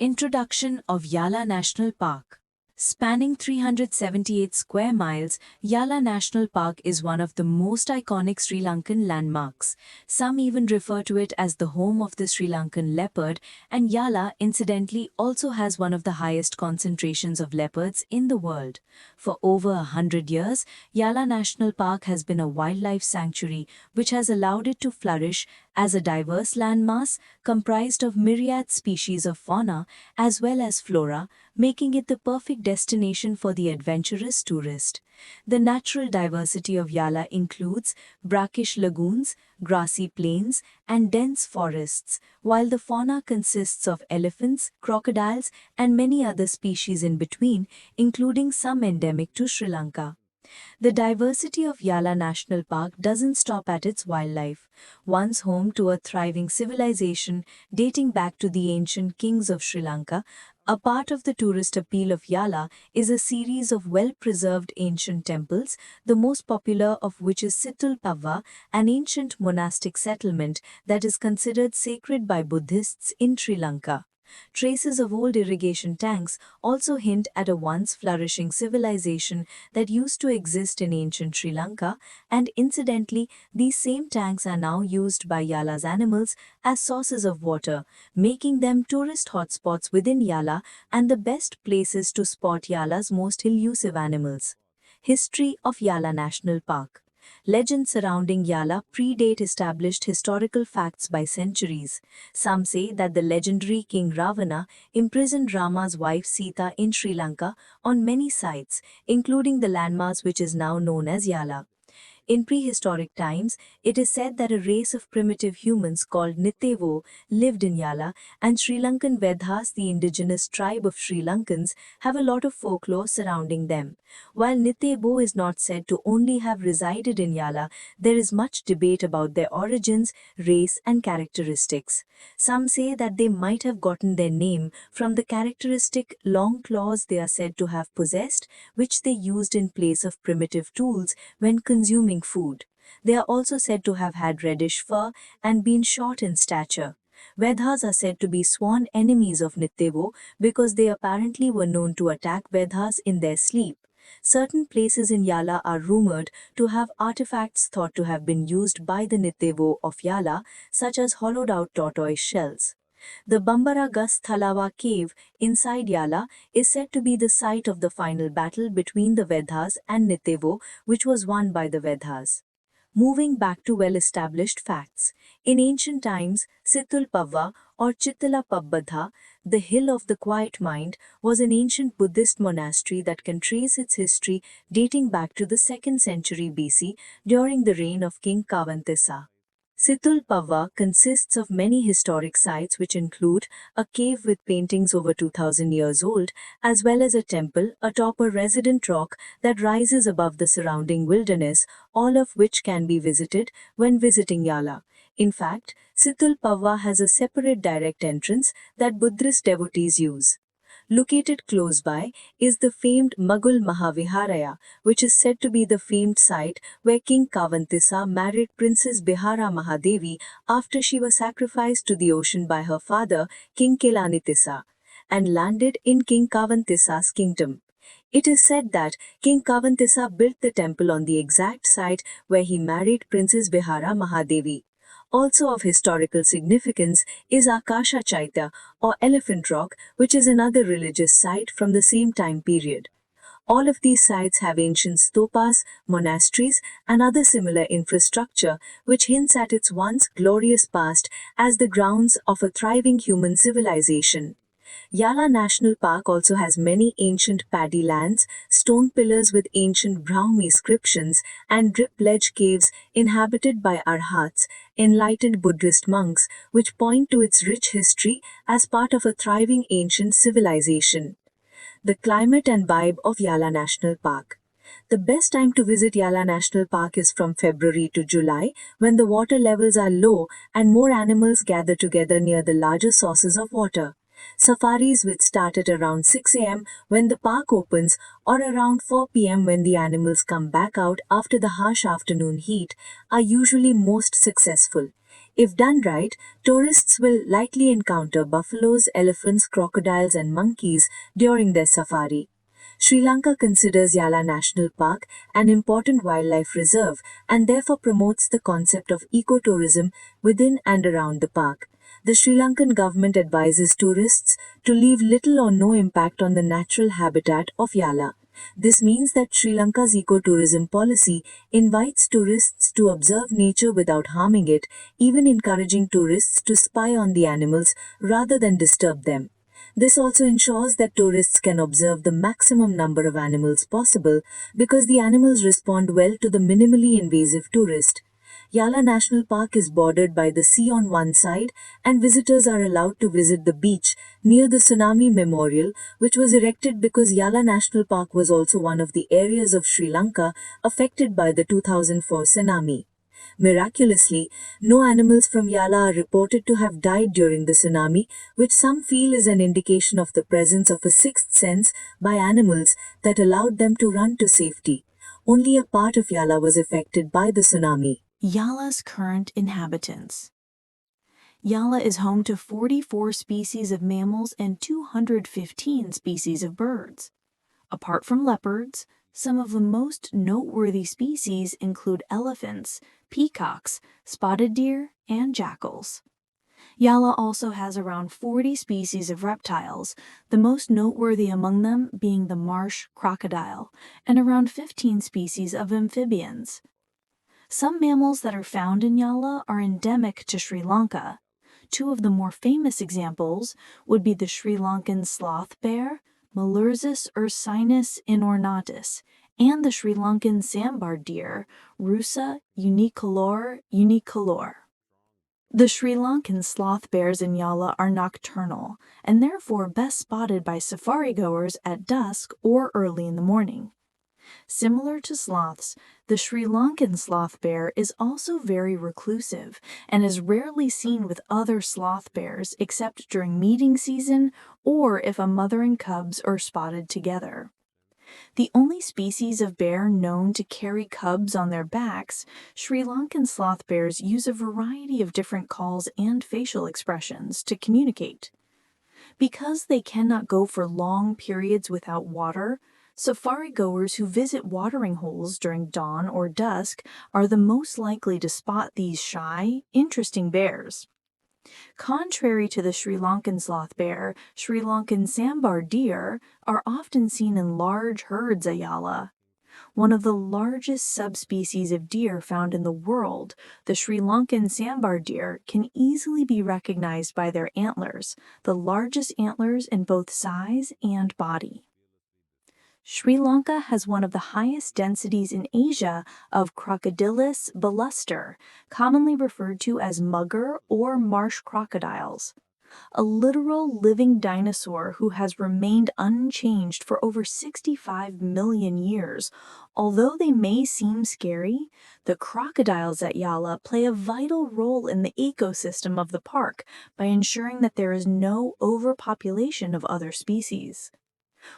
Introduction of Yala National Park. Spanning 378 square miles, Yala National Park is one of the most iconic Sri Lankan landmarks. Some even refer to it as the home of the Sri Lankan leopard, and Yala, incidentally, also has one of the highest concentrations of leopards in the world. For over 100 years, Yala National Park has been a wildlife sanctuary which has allowed it to flourish as a diverse landmass comprised of myriad species of fauna as well as flora, making it the perfect destination for the adventurous tourist. The natural diversity of Yala includes brackish lagoons, grassy plains, and dense forests, while the fauna consists of elephants, crocodiles, and many other species in between, including some endemic to Sri Lanka. The diversity of Yala National Park doesn't stop at its wildlife. Once home to a thriving civilization dating back to the ancient kings of Sri Lanka, a part of the tourist appeal of Yala is a series of well-preserved ancient temples, the most popular of which is Sithulpawwa, an ancient monastic settlement that is considered sacred by Buddhists in Sri Lanka. Traces of old irrigation tanks also hint at a once flourishing civilization that used to exist in ancient Sri Lanka, and incidentally, these same tanks are now used by Yala's animals as sources of water, making them tourist hotspots within Yala and the best places to spot Yala's most elusive animals. History of Yala National Park. Legends surrounding Yala predate established historical facts by centuries. Some say that the legendary King Ravana imprisoned Rama's wife Sita in Sri Lanka on many sites, including the landmass which is now known as Yala. In prehistoric times, it is said that a race of primitive humans called Nitevo lived in Yala, and Sri Lankan Vedhas, the indigenous tribe of Sri Lankans, have a lot of folklore surrounding them. While Nitevo is not said to only have resided in Yala, there is much debate about their origins, race, and characteristics. Some say that they might have gotten their name from the characteristic long claws they are said to have possessed, which they used in place of primitive tools when consuming food. They are also said to have had reddish fur and been short in stature. Vedhas are said to be sworn enemies of Nitevo because they apparently were known to attack Vedhas in their sleep. Certain places in Yala are rumored to have artifacts thought to have been used by the Nitevo of Yala, such as hollowed-out tortoise shells. The Bambara Sthulawa cave inside Yala is said to be the site of the final battle between the Vedhas and Nitevo, which was won by the Vedhas. Moving back to well-established facts. In ancient times, Sithulpawwa or Chittalapabbadha, the Hill of the Quiet Mind, was an ancient Buddhist monastery that can trace its history dating back to the 2nd century BC during the reign of King Kavantissa. Sithulpawwa consists of many historic sites which include a cave with paintings over 2000 years old, as well as a temple atop a resident rock that rises above the surrounding wilderness, all of which can be visited when visiting Yala. In fact, Sithulpawwa has a separate direct entrance that Buddhist devotees use. Located close by is the famed Mughal Mahaviharaya, which is said to be the famed site where King Kavantissa married Princess Bihara Mahadevi after she was sacrificed to the ocean by her father, King Kelanitissa, and landed in King Kavantissa's kingdom. It is said that King Kavantissa built the temple on the exact site where he married Princess Bihara Mahadevi. Also of historical significance is Akasha Chaitya or Elephant Rock, which is another religious site from the same time period. All of these sites have ancient stupas, monasteries, and other similar infrastructure, which hints at its once glorious past as the grounds of a thriving human civilization. Yala National Park also has many ancient paddy lands, stone pillars with ancient Brahmi inscriptions, and drip ledge caves inhabited by Arhats, enlightened Buddhist monks, which point to its rich history as part of a thriving ancient civilization. The climate and vibe of Yala National Park. The best time to visit Yala National Park is from February to July, when the water levels are low and more animals gather together near the larger sources of water. Safaris which start at around 6 a.m. when the park opens or around 4 p.m. when the animals come back out after the harsh afternoon heat are usually most successful. If done right, tourists will likely encounter buffaloes, elephants, crocodiles, and monkeys during their safari. Sri Lanka considers Yala National Park an important wildlife reserve and therefore promotes the concept of ecotourism within and around the park. The Sri Lankan government advises tourists to leave little or no impact on the natural habitat of Yala. This means that Sri Lanka's ecotourism policy invites tourists to observe nature without harming it, even encouraging tourists to spy on the animals rather than disturb them. This also ensures that tourists can observe the maximum number of animals possible because the animals respond well to the minimally invasive tourist. Yala National Park is bordered by the sea on one side, and visitors are allowed to visit the beach near the Tsunami Memorial, which was erected because Yala National Park was also one of the areas of Sri Lanka affected by the 2004 tsunami. Miraculously, no animals from Yala are reported to have died during the tsunami, which some feel is an indication of the presence of a sixth sense by animals that allowed them to run to safety. Only a part of Yala was affected by the tsunami. Yala's current inhabitants. Yala is home to 44 species of mammals and 215 species of birds. Apart from leopards, some of the most noteworthy species include elephants, peacocks, spotted deer, and jackals. Yala also has around 40 species of reptiles, the most noteworthy among them being the marsh crocodile, and around 15 species of amphibians. Some mammals that are found in Yala are endemic to Sri Lanka. Two of the more famous examples would be the Sri Lankan sloth bear, Melursus ursinus inornatus, and the Sri Lankan sambar deer, Rusa unicolor unicolor. The Sri Lankan sloth bears in Yala are nocturnal and therefore best spotted by safari goers at dusk or early in the morning. Similar to sloths, the Sri Lankan sloth bear is also very reclusive and is rarely seen with other sloth bears except during mating season or if a mother and cubs are spotted together. The only species of bear known to carry cubs on their backs, Sri Lankan sloth bears use a variety of different calls and facial expressions to communicate. Because they cannot go for long periods without water, safari goers who visit watering holes during dawn or dusk are the most likely to spot these shy, interesting bears. Contrary to the Sri Lankan sloth bear, Sri Lankan sambar deer are often seen in large herds at Yala. One of the largest subspecies of deer found in the world, the Sri Lankan sambar deer can easily be recognized by their antlers, the largest antlers in both size and body. Sri Lanka has one of the highest densities in Asia of Crocodilus baluster, commonly referred to as mugger or marsh crocodiles. A literal living dinosaur who has remained unchanged for over 65 million years. Although they may seem scary, the crocodiles at Yala play a vital role in the ecosystem of the park by ensuring that there is no overpopulation of other species.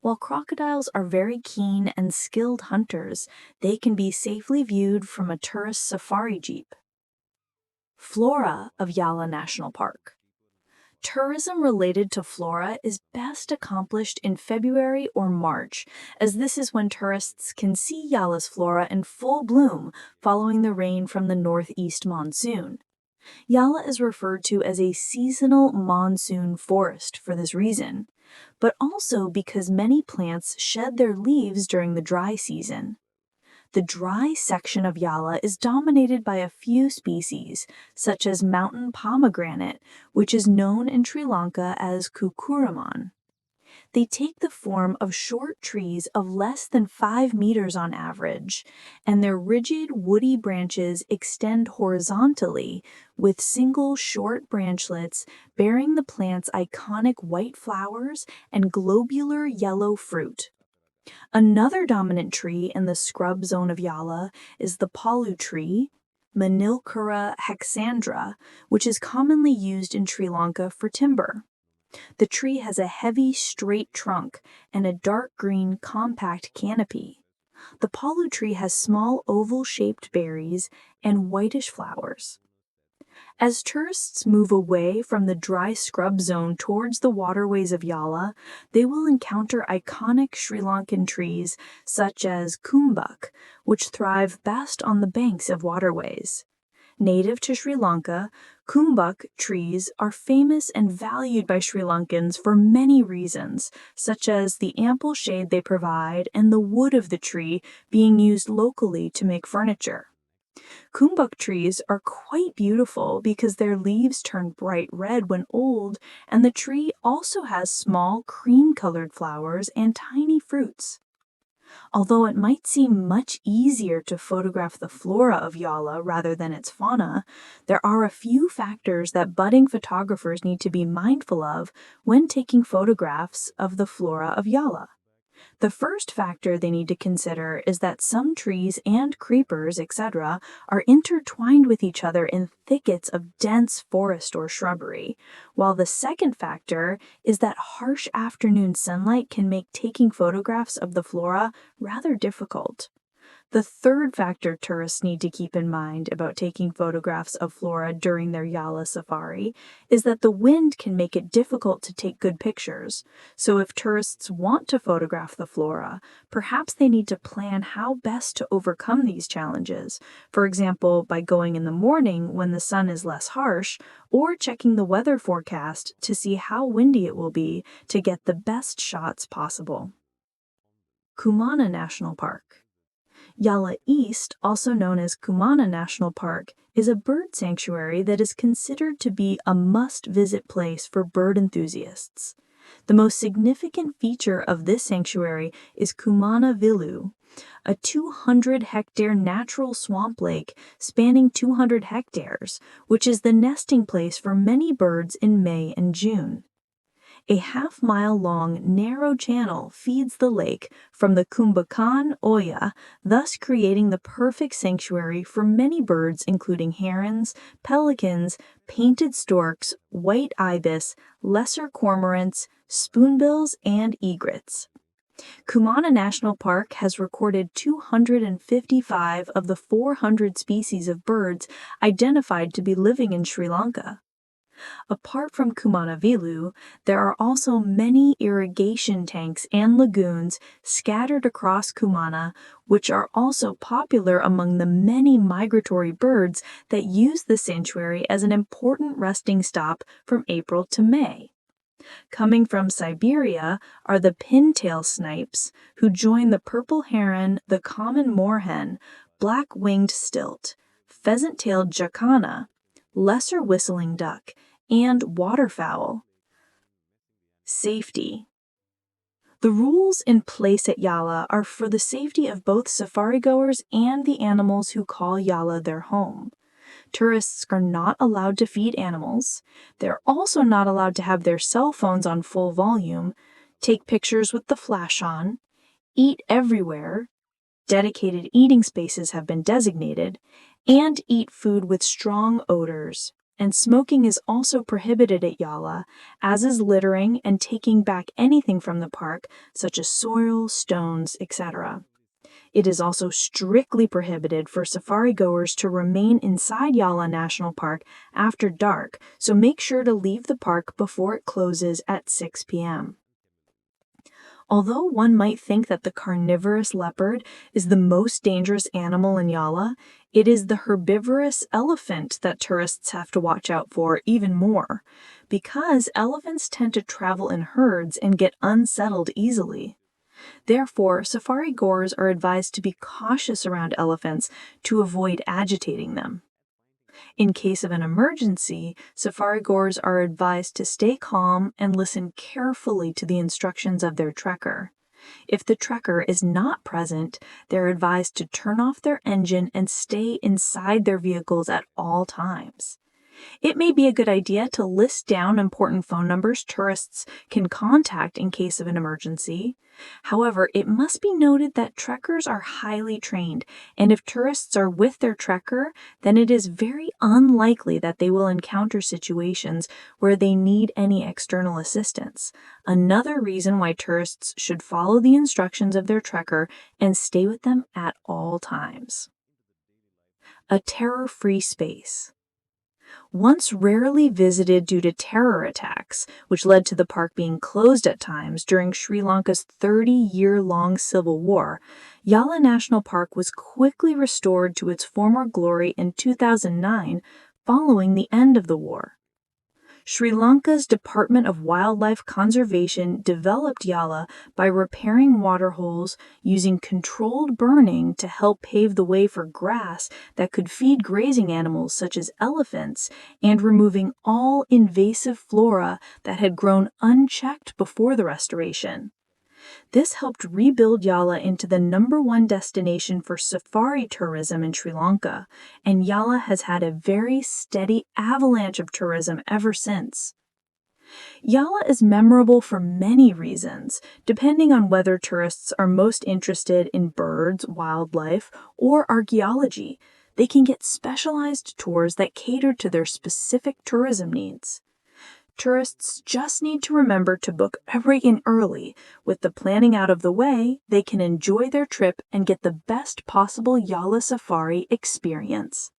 While crocodiles are very keen and skilled hunters, they can be safely viewed from a tourist safari jeep. Flora of Yala National Park. Tourism related to flora is best accomplished in February or March, as this is when tourists can see Yala's flora in full bloom following the rain from the northeast monsoon. Yala is referred to as a seasonal monsoon forest for this reason, but also because many plants shed their leaves during the dry season. The dry section of Yala is dominated by a few species, such as mountain pomegranate, which is known in Sri Lanka as kukuraman. They take the form of short trees of less than 5 meters on average, and their rigid, woody branches extend horizontally with single short branchlets bearing the plant's iconic white flowers and globular yellow fruit. Another dominant tree in the scrub zone of Yala is the palu tree, Manilkara hexandra, which is commonly used in Sri Lanka for timber. The tree has a heavy, straight trunk and a dark green, compact canopy. The palu tree has small oval-shaped berries and whitish flowers. As tourists move away from the dry scrub zone towards the waterways of Yala, they will encounter iconic Sri Lankan trees such as kumbak, which thrive best on the banks of waterways. Native to Sri Lanka, kumbak trees are famous and valued by Sri Lankans for many reasons, such as the ample shade they provide and the wood of the tree being used locally to make furniture. Kumbak trees are quite beautiful because their leaves turn bright red when old, and the tree also has small cream-colored flowers and tiny fruits. Although it might seem much easier to photograph the flora of Yala rather than its fauna, there are a few factors that budding photographers need to be mindful of when taking photographs of the flora of Yala. The first factor they need to consider is that some trees and creepers, etc., are intertwined with each other in thickets of dense forest or shrubbery, while the second factor is that harsh afternoon sunlight can make taking photographs of the flora rather difficult. The third factor tourists need to keep in mind about taking photographs of flora during their Yala safari is that the wind can make it difficult to take good pictures. So if tourists want to photograph the flora, perhaps they need to plan how best to overcome these challenges. For example, by going in the morning when the sun is less harsh, or checking the weather forecast to see how windy it will be to get the best shots possible. Kumana National Park. Yala East, also known as Kumana National Park, is a bird sanctuary that is considered to be a must-visit place for bird enthusiasts. The most significant feature of this sanctuary is Kumana Vilu, a 200-hectare natural swamp lake spanning 200 hectares, which is the nesting place for many birds in May and June. A half-mile-long, narrow channel feeds the lake from the Kumbakan Oya, thus creating the perfect sanctuary for many birds including herons, pelicans, painted storks, white ibis, lesser cormorants, spoonbills, and egrets. Kumana National Park has recorded 255 of the 400 species of birds identified to be living in Sri Lanka. Apart from Kumanavilu, there are also many irrigation tanks and lagoons scattered across Kumana, which are also popular among the many migratory birds that use the sanctuary as an important resting stop from April to May. Coming from Siberia are the pintail snipes, who join the purple heron, the common moorhen, black-winged stilt, pheasant-tailed jacana, lesser whistling duck, and waterfowl. Safety. The rules in place at Yala are for the safety of both safari goers and the animals who call Yala their home. Tourists are not allowed to feed animals. They're also not allowed to have their cell phones on full volume, take pictures with the flash on, eat everywhere, dedicated eating spaces have been designated, and eat food with strong odors. And smoking is also prohibited at Yala, as is littering and taking back anything from the park, such as soil, stones, etc. It is also strictly prohibited for safari goers to remain inside Yala National Park after dark, so make sure to leave the park before it closes at 6 p.m. Although one might think that the carnivorous leopard is the most dangerous animal in Yala, it is the herbivorous elephant that tourists have to watch out for even more, because elephants tend to travel in herds and get unsettled easily. Therefore, safari goers are advised to be cautious around elephants to avoid agitating them. In case of an emergency, safari goers are advised to stay calm and listen carefully to the instructions of their trekker. If the trekker is not present, they're advised to turn off their engine and stay inside their vehicles at all times. It may be a good idea to list down important phone numbers tourists can contact in case of an emergency. However, it must be noted that trekkers are highly trained, and if tourists are with their trekker, then it is very unlikely that they will encounter situations where they need any external assistance. Another reason why tourists should follow the instructions of their trekker and stay with them at all times. A terror-free space. Once rarely visited due to terror attacks, which led to the park being closed at times during Sri Lanka's 30-year-long civil war, Yala National Park was quickly restored to its former glory in 2009 following the end of the war. Sri Lanka's Department of Wildlife Conservation developed Yala by repairing waterholes, using controlled burning to help pave the way for grass that could feed grazing animals such as elephants, and removing all invasive flora that had grown unchecked before the restoration. This helped rebuild Yala into the #1 destination for safari tourism in Sri Lanka, and Yala has had a very steady avalanche of tourism ever since. Yala is memorable for many reasons, depending on whether tourists are most interested in birds, wildlife, or archaeology. They can get specialized tours that cater to their specific tourism needs. Tourists just need to remember to book everything early. With the planning out of the way, they can enjoy their trip and get the best possible Yala safari experience.